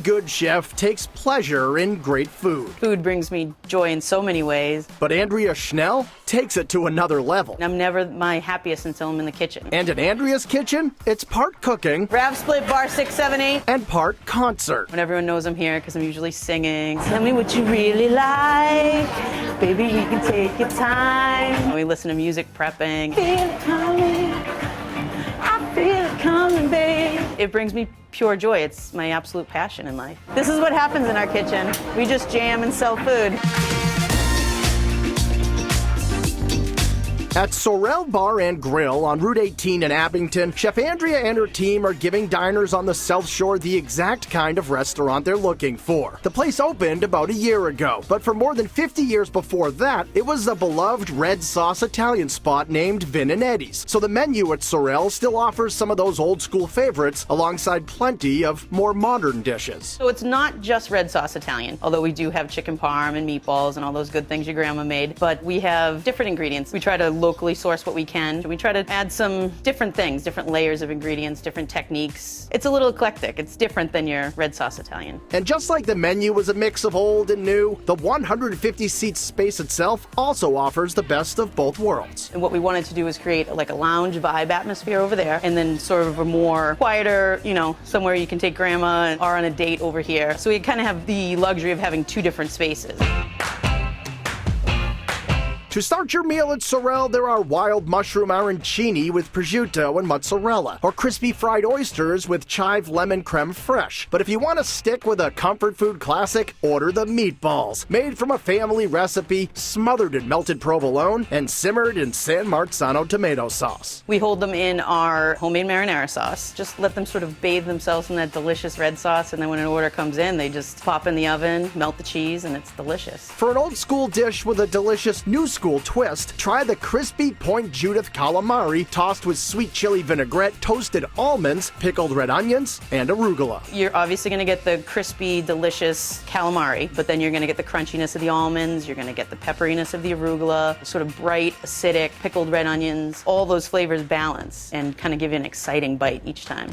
good chef takes pleasure in great food. Food brings me joy in so many ways. But Andrea Schnell takes it to another level. I'm never my happiest until I'm in the kitchen. And in Andrea's kitchen, it's part cooking, Rav split bar 6, 7, 8. and part concert. When everyone knows I'm here because I'm usually singing. Tell me what you really like. Baby, you can take your time. We listen to music prepping. Feel it coming. I feel it coming, babe. It brings me pure joy. It's my absolute passion in life. This is what happens in our kitchen. We just jam and sell food. At Sorelle Bar and Grille on Route 18 in Abington, Chef Andrea and her team are giving diners on the South Shore the exact kind of restaurant they're looking for. The place opened about a year ago, but for more than 50 years before that, it was a beloved red sauce Italian spot named Vin and Eddie's. So the menu at Sorel still offers some of those old school favorites alongside plenty of more modern dishes. So it's not just red sauce Italian, although we do have chicken parm and meatballs and all those good things your grandma made, but we have different ingredients. We try to locally source what we can. We try to add some different things, different layers of ingredients, different techniques. It's a little eclectic. It's different than your red sauce Italian. And just like the menu was a mix of old and new, the 150-seat space itself also offers the best of both worlds. And what we wanted to do was create like a lounge vibe atmosphere over there, and then sort of a more quieter, somewhere you can take grandma or on a date over here. So we kind of have the luxury of having two different spaces. To start your meal at Sorel, there are wild mushroom arancini with prosciutto and mozzarella, or crispy fried oysters with chive lemon creme fraiche. But if you want to stick with a comfort food classic, order the meatballs, made from a family recipe, smothered in melted provolone and simmered in San Marzano tomato sauce. We hold them in our homemade marinara sauce. Just let them sort of bathe themselves in that delicious red sauce, and then when an order comes in, they just pop in the oven, melt the cheese, and it's delicious. For an old school dish with a delicious new school twist, try the crispy Point Judith calamari tossed with sweet chili vinaigrette, toasted almonds, pickled red onions, and arugula. You're obviously going to get the crispy, delicious calamari, but then you're going to get the crunchiness of the almonds, you're going to get the pepperiness of the arugula, sort of bright, acidic, pickled red onions. All those flavors balance and kind of give you an exciting bite each time.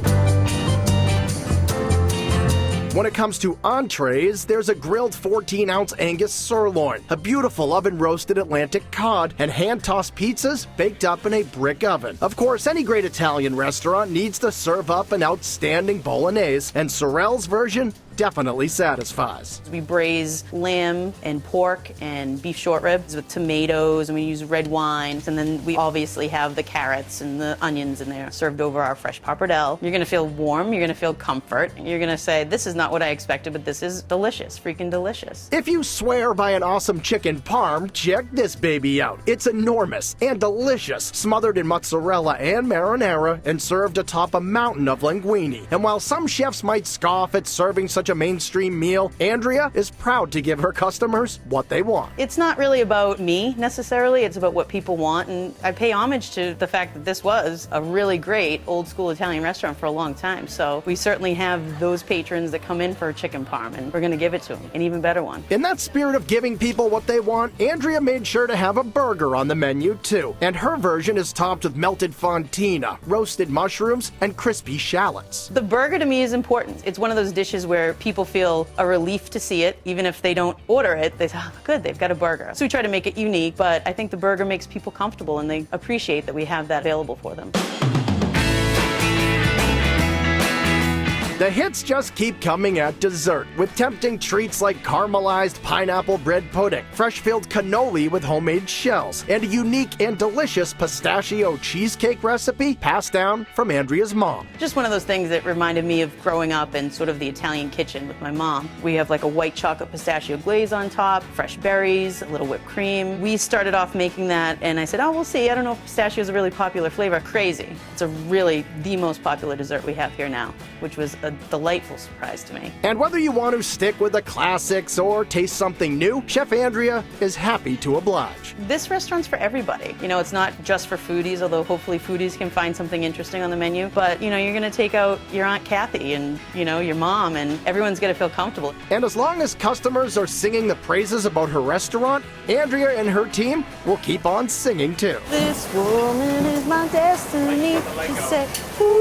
When it comes to entrees, there's a grilled 14-ounce Angus sirloin, a beautiful oven-roasted Atlantic cod, and hand-tossed pizzas baked up in a brick oven. Of course, any great Italian restaurant needs to serve up an outstanding bolognese, and Sorel's version definitely satisfies. We braise lamb and pork and beef short ribs with tomatoes, and we use red wine, and then we obviously have the carrots and the onions in there, served over our fresh pappardelle. You're gonna feel warm, you're gonna feel comfort, you're gonna say, this is not what I expected, but this is delicious, freaking delicious. If you swear by an awesome chicken parm, check this baby out. It's enormous and delicious, smothered in mozzarella and marinara and served atop a mountain of linguine. And while some chefs might scoff at serving such a mainstream meal, Andrea is proud to give her customers what they want. It's not really about me necessarily, it's about what people want, and I pay homage to the fact that this was a really great old school Italian restaurant for a long time. So we certainly have those patrons that come in for a chicken parm, and we're going to give it to them, an even better one. In that spirit of giving people what they want, Andrea made sure to have a burger on the menu too, and her version is topped with melted fontina, roasted mushrooms, and crispy shallots. The burger to me is important. It's one of those dishes where people feel a relief to see it. Even if they don't order it, they say, oh, good, they've got a burger. So we try to make it unique, but I think the burger makes people comfortable and they appreciate that we have that available for them. The hits just keep coming at dessert, with tempting treats like caramelized pineapple bread pudding, fresh-filled cannoli with homemade shells, and a unique and delicious pistachio cheesecake recipe passed down from Andrea's mom. Just one of those things that reminded me of growing up in sort of the Italian kitchen with my mom. We have like a white chocolate pistachio glaze on top, fresh berries, a little whipped cream. We started off making that, and I said, oh, we'll see. I don't know if pistachio is a really popular flavor. Crazy. It's the most popular dessert we have here now, which was a delightful surprise to me. And whether you want to stick with the classics or taste something new, Chef Andrea is happy to oblige. This restaurant's for everybody. It's not just for foodies, although hopefully foodies can find something interesting on the menu. But, you're going to take out your Aunt Kathy and, your mom, and everyone's going to feel comfortable. And as long as customers are singing the praises about her restaurant, Andrea and her team will keep on singing too. This woman is my destiny, she said, ooh.